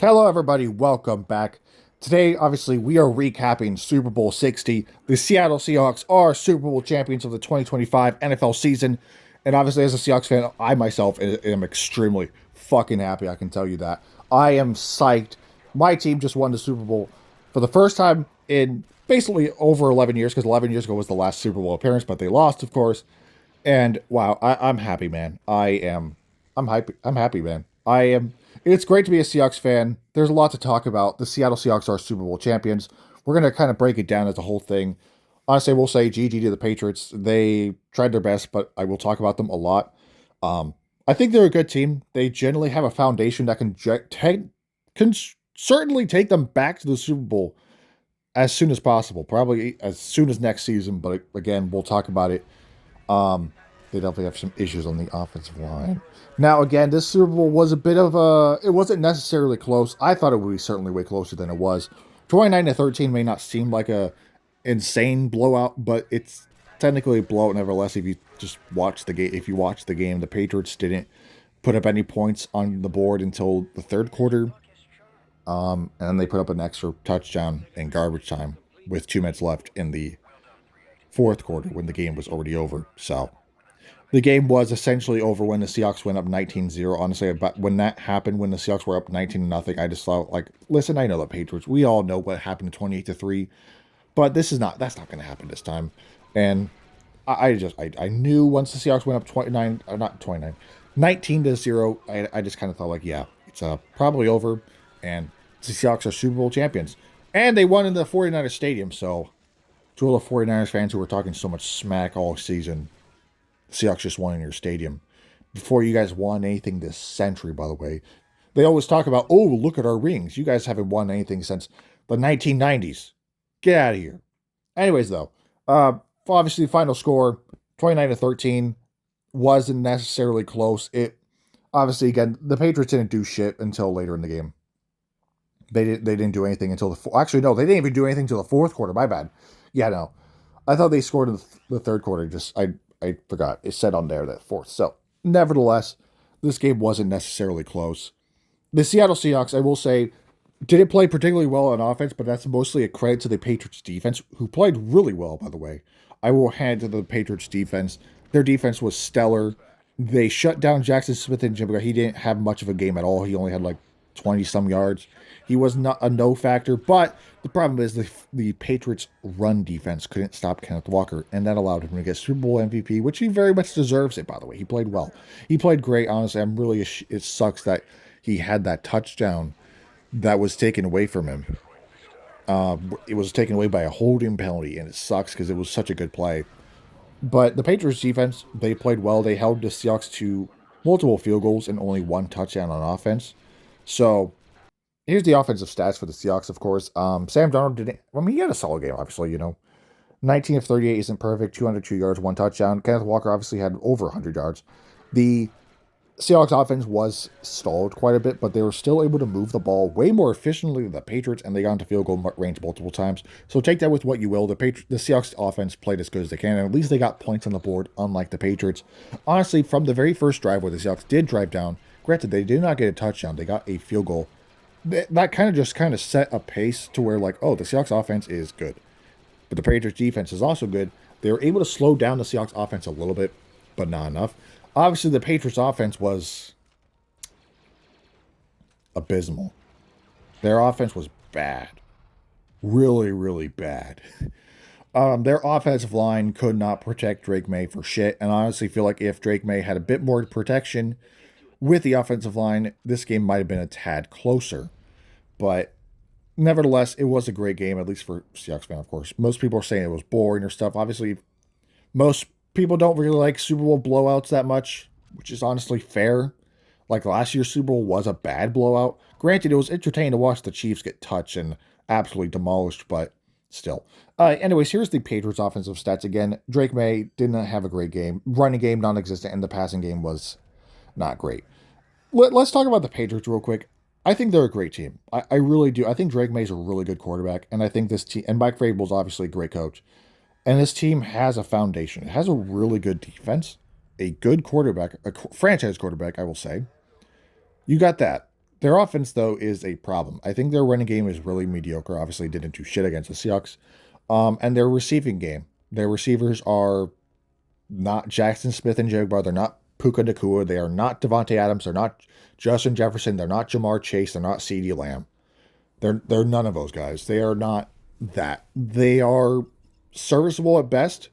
Hello, everybody. Welcome back. Today, obviously, we are recapping Super Bowl 60. The Seattle Seahawks are Super Bowl champions of the 2025 NFL season. And obviously, as a Seahawks fan, I myself am extremely fucking happy. I can tell you that. I am psyched. My team just won the Super Bowl for the first time in basically over 11 years, because 11 years ago was the last Super Bowl appearance, but they lost, of course. And wow, I'm happy, man. I'm happy. I'm happy, man. I am. It's great to be a Seahawks fan. There's a lot to talk about. The Seattle Seahawks are Super Bowl champions. We're gonna kind of break it down as a whole thing. Honestly, we'll say GG to the Patriots. They tried their best, but I will talk about them a lot. I think they're a good team. They generally have a foundation that can certainly take them back to the Super Bowl as soon as possible. Probably as soon as next season. But again, we'll talk about it. They definitely have some issues on the offensive line. Now, again, this Super Bowl was a bit of a. It wasn't necessarily close. I thought it would be certainly way closer than it was. 29-13 may not seem like a insane blowout, but it's technically a blowout nevertheless. If you just watch the game, the Patriots didn't put up any points on the board until the third quarter, and then they put up an extra touchdown in garbage time with 2 minutes left in the fourth quarter when the game was already over. So the game was essentially over when the Seahawks went up 19-0. Honestly, but when that happened, when the Seahawks were up 19-0, I just thought, like, listen, I know the Patriots. We all know what happened 28-3, but that's not going to happen this time. And I knew once the Seahawks went up 29, or not 29, 19-0, I just kind of thought, like, yeah, it's probably over. And the Seahawks are Super Bowl champions. And they won in the 49ers stadium, so to all the 49ers fans who were talking so much smack all season, Seahawks just won in your stadium. Before you guys won anything this century, by the way. They always talk about, oh, look at our rings. You guys haven't won anything since the 1990s. Get out of here. Anyways, though, obviously, final score 29-13 wasn't necessarily close. It obviously, again, the Patriots didn't do shit until later in the game. They didn't do anything until actually no, they didn't even do anything until the fourth quarter. My bad. Yeah, no, I thought they scored in the third quarter. I forgot. It said on there that fourth. So, nevertheless, this game wasn't necessarily close. The Seattle Seahawks, I will say, didn't play particularly well on offense, but that's mostly a credit to the Patriots defense, who played really well, by the way. I will hand to the Patriots defense. Their defense was stellar. They shut down Jackson Smith and Jimmy. He didn't have much of a game at all. He only had like 20 some yards. He was not a no factor, but the problem is the Patriots' run defense couldn't stop Kenneth Walker, and that allowed him to get Super Bowl MVP, which he very much deserves it, by the way. He played well. He played great, honestly. It sucks that he had that touchdown that was taken away from him. It was taken away by a holding penalty, and it sucks because it was such a good play. But the Patriots defense, they played well. They held the Seahawks to multiple field goals and only one touchdown on offense. So here's the offensive stats for the Seahawks, of course. Sam Darnold didn't. I mean, he had a solid game, obviously. 19 of 38 isn't perfect. 202 yards, one touchdown. Kenneth Walker obviously had over 100 yards. The Seahawks offense was stalled quite a bit, but they were still able to move the ball way more efficiently than the Patriots, and they got into field goal range multiple times. So take that with what you will. The Seahawks offense played as good as they can, and at least they got points on the board, unlike the Patriots. Honestly, from the very first drive where the Seahawks did drive down, granted, they did not get a touchdown. They got a field goal. That kind of set a pace to where, like, oh, the Seahawks offense is good. But the Patriots defense is also good. They were able to slow down the Seahawks offense a little bit, but not enough. Obviously, the Patriots offense was abysmal. Their offense was bad. Really, really bad. Their offensive line could not protect Drake May for shit. And I honestly feel like if Drake May had a bit more protection with the offensive line, this game might have been a tad closer. But nevertheless, it was a great game, at least for Seahawks fan, of course. Most people are saying it was boring or stuff. Obviously, most people don't really like Super Bowl blowouts that much, which is honestly fair. Like last year's Super Bowl was a bad blowout. Granted, it was entertaining to watch the Chiefs get touched and absolutely demolished, but still. Anyways, here's the Patriots offensive stats again. Drake May didn't have a great game. Running game non-existent, and the passing game was not great. Let's talk about the Patriots real quick. I think they're a great team. I really do. I think Drake May's a really good quarterback, and I think this team, and Mike Vrabel's obviously a great coach. And this team has a foundation. It has a really good defense, a good quarterback, a franchise quarterback, I will say. You got that. Their offense, though, is a problem. I think their running game is really mediocre. Obviously, didn't do shit against the Seahawks. And their receiving game. Their receivers are not Jackson Smith and Jigba. They're not Puka Nakua. They are not Devontae Adams. They're not Justin Jefferson. They're not Jamar Chase. They're not CeeDee Lamb. They're none of those guys. They are not that. They are serviceable at best,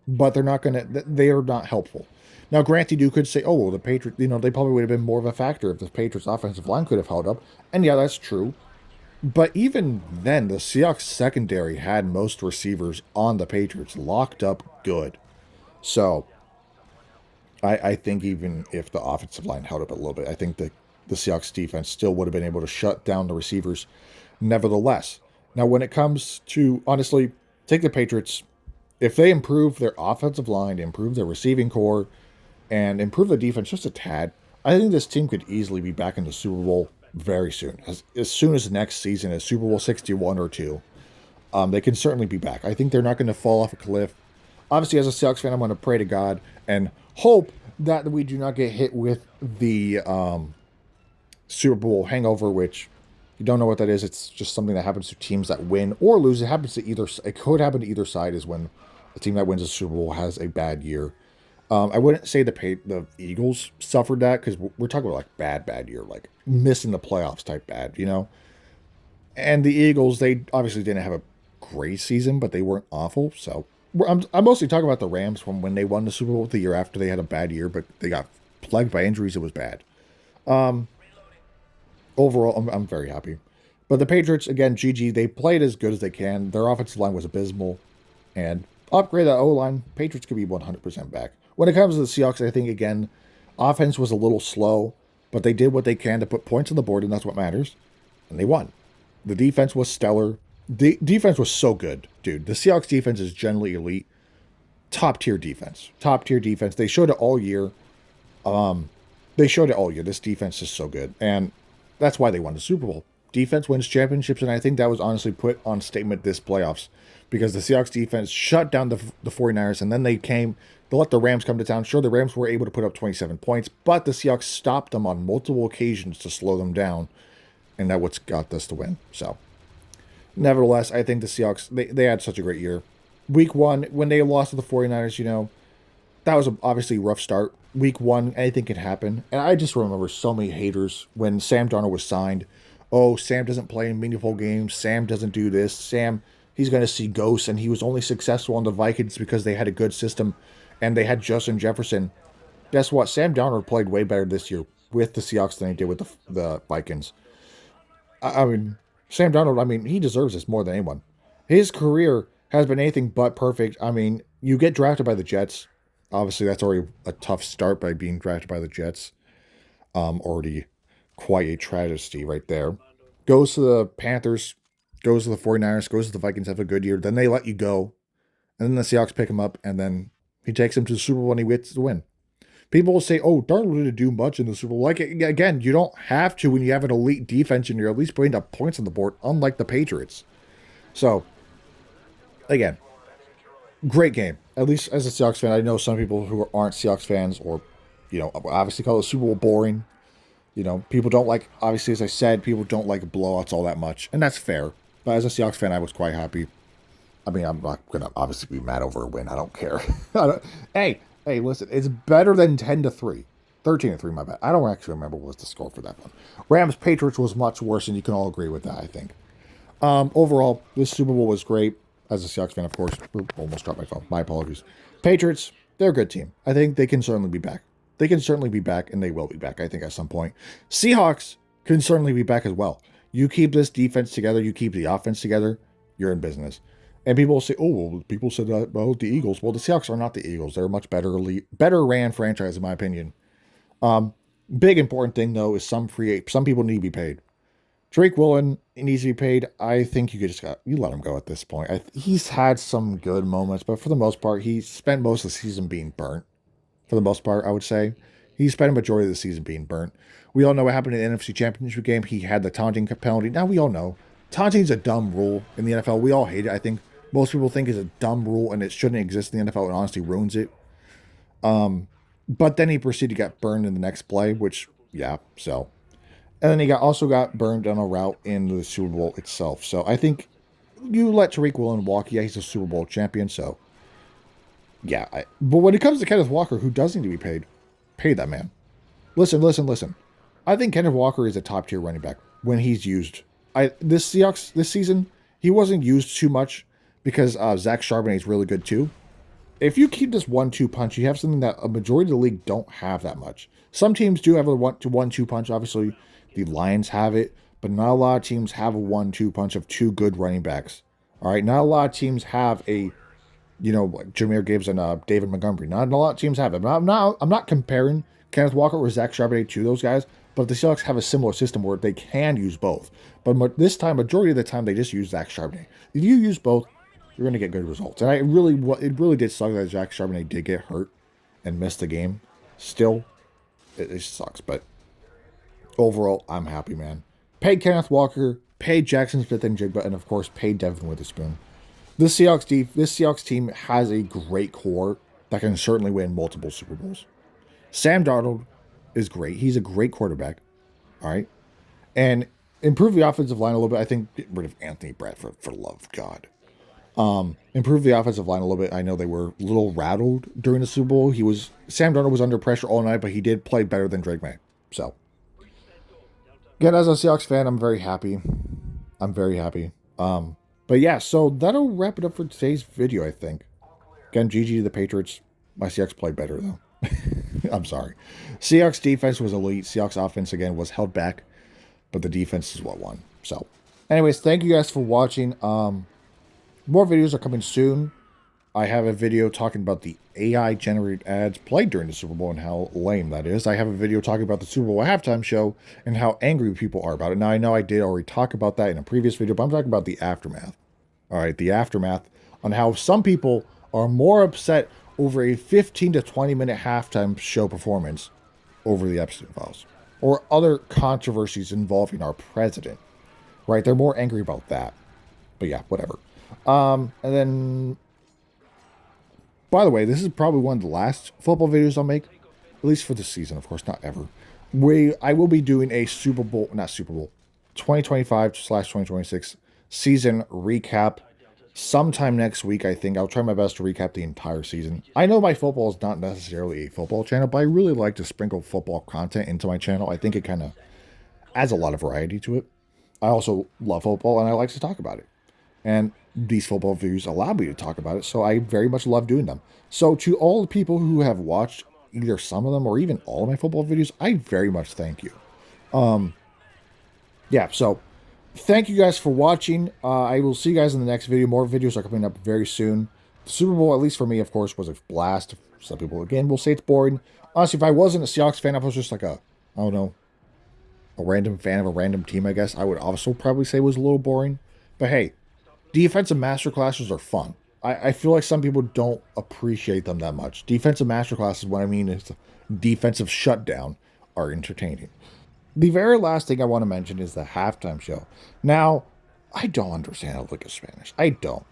but they're not gonna. They are not helpful. Now, granted, you could say, "Oh, well, the Patriots. They probably would have been more of a factor if the Patriots' offensive line could have held up." And yeah, that's true. But even then, the Seahawks secondary had most receivers on the Patriots locked up good. So I think even if the offensive line held up a little bit, I think the Seahawks defense still would have been able to shut down the receivers nevertheless. Now, when it comes to, honestly, take the Patriots, if they improve their offensive line, improve their receiving core, and improve the defense just a tad, I think this team could easily be back in the Super Bowl very soon. As soon as next season is Super Bowl 61 or 2, they can certainly be back. I think they're not going to fall off a cliff. Obviously, as a Seahawks fan, I'm going to pray to God and hope that we do not get hit with the Super Bowl hangover, which you don't know what that is. It's just something that happens to teams that win or lose. It happens to either. It could happen to either side. Is when the team that wins the Super Bowl has a bad year. I wouldn't say the Eagles suffered that because we're talking about like bad year, like missing the playoffs type bad. And the Eagles, they obviously didn't have a great season, but they weren't awful. So I'm mostly talking about the Rams from when they won the Super Bowl the year after they had a bad year, but they got plagued by injuries. It was bad. Overall, I'm very happy. But the Patriots, again, GG, they played as good as they can. Their offensive line was abysmal. And upgrade that O-line, Patriots could be 100% back. When it comes to the Seahawks, I think, again, offense was a little slow, but they did what they can to put points on the board, and that's what matters. And they won. The defense was stellar. The defense was so good, dude. The Seahawks defense is generally elite. Top tier defense. Top tier defense. They showed it all year. This defense is so good. And that's why they won the Super Bowl. Defense wins championships, and I think that was honestly put on statement this playoffs because the Seahawks defense shut down the 49ers, and then they let the Rams come to town. Sure, the Rams were able to put up 27 points, but the Seahawks stopped them on multiple occasions to slow them down, and that's what's got us to win. So, nevertheless, I think the Seahawks, they had such a great year. Week 1, when they lost to the 49ers, that was obviously a rough start. Week 1, anything can happen. And I just remember so many haters when Sam Darnold was signed. Oh, Sam doesn't play in meaningful games. Sam doesn't do this. Sam, he's going to see ghosts. And he was only successful on the Vikings because they had a good system and they had Justin Jefferson. Guess what? Sam Darnold played way better this year with the Seahawks than he did with the Vikings. I mean, Sam Darnold, he deserves this more than anyone. His career has been anything but perfect. I mean, you get drafted by the Jets. Obviously, that's already a tough start by being drafted by the Jets. Already quite a tragedy right there. Goes to the Panthers, goes to the 49ers, goes to the Vikings, have a good year. Then they let you go. And then the Seahawks pick him up, and then he takes him to the Super Bowl and he gets the win. People will say, oh, Darnold didn't do much in the Super Bowl. Like, again, you don't have to when you have an elite defense and you're at least putting up points on the board, unlike the Patriots. So, again, great game. At least as a Seahawks fan, I know some people who aren't Seahawks fans or, obviously call the Super Bowl boring. People don't like, obviously, as I said, people don't like blowouts all that much. And that's fair. But as a Seahawks fan, I was quite happy. I'm not going to obviously be mad over a win. I don't care. Hey, listen, it's better than 10-3. 13-3, my bad. I don't actually remember what was the score for that one. Rams-Patriots was much worse, and you can all agree with that, I think. Overall, this Super Bowl was great. As a Seahawks fan, of course. Almost dropped my phone. My apologies. Patriots, they're a good team. I think they can certainly be back. They can certainly be back, and they will be back, I think, at some point. Seahawks can certainly be back as well. You keep this defense together, you keep the offense together, you're in business. And people will say, oh, well, people said that about the Eagles. Well, the Seahawks are not the Eagles. They're a much better ran franchise, in my opinion. Big important thing, though, is some people need to be paid. Drake Woolen needs to be paid. I think you let him go at this point. He's had some good moments, but for the most part, he spent most of the season being burnt. For the most part, I would say. He spent a majority of the season being burnt. We all know what happened in the NFC Championship game. He had the taunting penalty. Now, we all know. Taunting's a dumb rule in the NFL. We all hate it. I think most people think it's a dumb rule, and it shouldn't exist in the NFL, and honestly ruins it. But then he proceeded to get burned in the next play, which, yeah, so. And then he also got burned on a route in the Super Bowl itself. So I think you let Tariq Woolen walk. Yeah, he's a Super Bowl champion. So yeah. But when it comes to Kenneth Walker, who does need to be paid, pay that man. Listen, listen, listen. I think Kenneth Walker is a top tier running back when he's used. This Seahawks this season, he wasn't used too much because Zach Charbonnet is really good too. If you keep this 1-2 punch, you have something that a majority of the league don't have that much. Some teams do have a 1-2 punch. Obviously, the Lions have it, but not a lot of teams have a 1-2 punch of two good running backs. All right, not a lot of teams have a, like Jahmyr Gibbs and David Montgomery. Not a lot of teams have it. I'm not comparing Kenneth Walker or Zach Charbonnet to those guys, but the Seahawks have a similar system where they can use both. But this time, majority of the time, they just use Zach Charbonnet. If you use both, you're going to get good results. And it really did suck that Zach Charbonnet did get hurt and missed the game. Still, it sucks. But overall, I'm happy, man. Paid Kenneth Walker, paid Jackson Smith and Jigba, and of course, paid Devin Witherspoon. This Seahawks team has a great core that can certainly win multiple Super Bowls. Sam Darnold is great. He's a great quarterback. All right. And improve the offensive line a little bit. I think get rid of Anthony Bradford, for the love of God. Improve the offensive line a little bit. I know they were a little rattled during the Super Bowl. Sam Darnold was under pressure all night, but he did play better than Drake May. So, again, as a Seahawks fan, I'm very happy. I'm very happy. But yeah, so that'll wrap it up for today's video, I think. Again, GG to the Patriots. My Seahawks played better, though. I'm sorry. Seahawks defense was elite. Seahawks offense, again, was held back. But the defense is what won. So, anyways, thank you guys for watching. More videos are coming soon. I have a video talking about the AI-generated ads played during the Super Bowl and how lame that is. I have a video talking about the Super Bowl halftime show and how angry people are about it. Now, I know I did already talk about that in a previous video, but I'm talking about the aftermath. All right, the aftermath on how some people are more upset over a 15 to 20-minute halftime show performance over the Epstein files or other controversies involving our president. Right? They're more angry about that. But yeah, whatever. And then, by the way, this is probably one of the last football videos I'll make, at least for this season, of course, not ever. I will be doing a 2025/2026 season recap sometime next week, I think. I'll try my best to recap the entire season. I know my football is not necessarily a football channel, but I really like to sprinkle football content into my channel. I think it kind of adds a lot of variety to it. I also love football, and I like to talk about it. And these football videos allow me to talk about it, so I very much love doing them. So to all the people who have watched either some of them or even all of my football videos, I very much thank you. Yeah, so thank you guys for watching. I will see you guys in the next video. More videos are coming up very soon. The Super Bowl, at least for me, of course, was a blast. Some people, again, will say it's boring. Honestly, if I wasn't a Seahawks fan, if I was just like a random fan of a random team, I guess, I would also probably say it was a little boring. But hey, defensive masterclasses are fun. I feel like some people don't appreciate them that much. Defensive masterclasses, what I mean is defensive shutdown, are entertaining. The very last thing I want to mention is the halftime show. Now, I don't understand a lick of Spanish. I don't.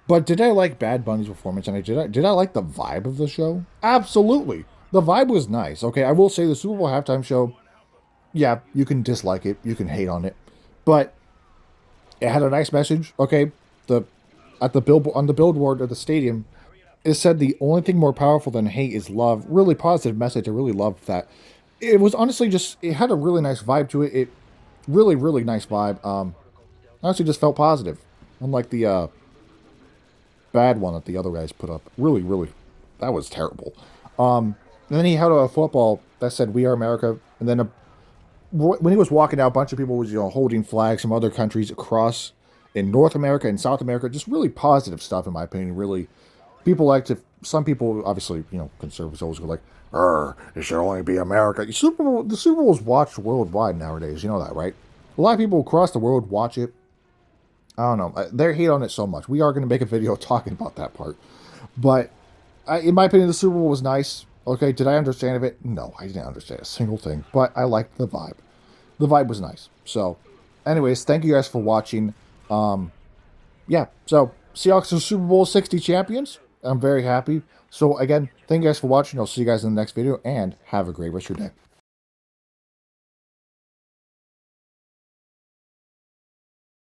But did I like Bad Bunny's performance? And did I like the vibe of the show? Absolutely. The vibe was nice. Okay, I will say the Super Bowl halftime show, yeah, you can dislike it. You can hate on it. But it had a nice message. Okay, on the billboard at the stadium, it said the only thing more powerful than hate is love. Really positive message. I really loved that. It was honestly it had a really nice vibe to it. Really, really nice vibe. Honestly just felt positive. Unlike the bad one that the other guys put up. Really, really, that was terrible. And then he had a football that said "We Are America," and then when he was walking out, a bunch of people was holding flags from other countries across in North America and South America. Just really positive stuff, in my opinion. Really, some people, obviously, conservatives always go like, it should only be America. The Super Bowl is watched worldwide nowadays. You know that, right? A lot of people across the world watch it. I don't know. They hate on it so much. We are going to make a video talking about that part. But in my opinion, the Super Bowl was nice. Okay, did I understand of it? No, I didn't understand a single thing. But I liked the vibe. The vibe was nice. So, anyways, thank you guys for watching. Yeah, so Seahawks are Super Bowl 60 champions. I'm very happy. So, again, thank you guys for watching. I'll see you guys in the next video, and have a great rest of your day.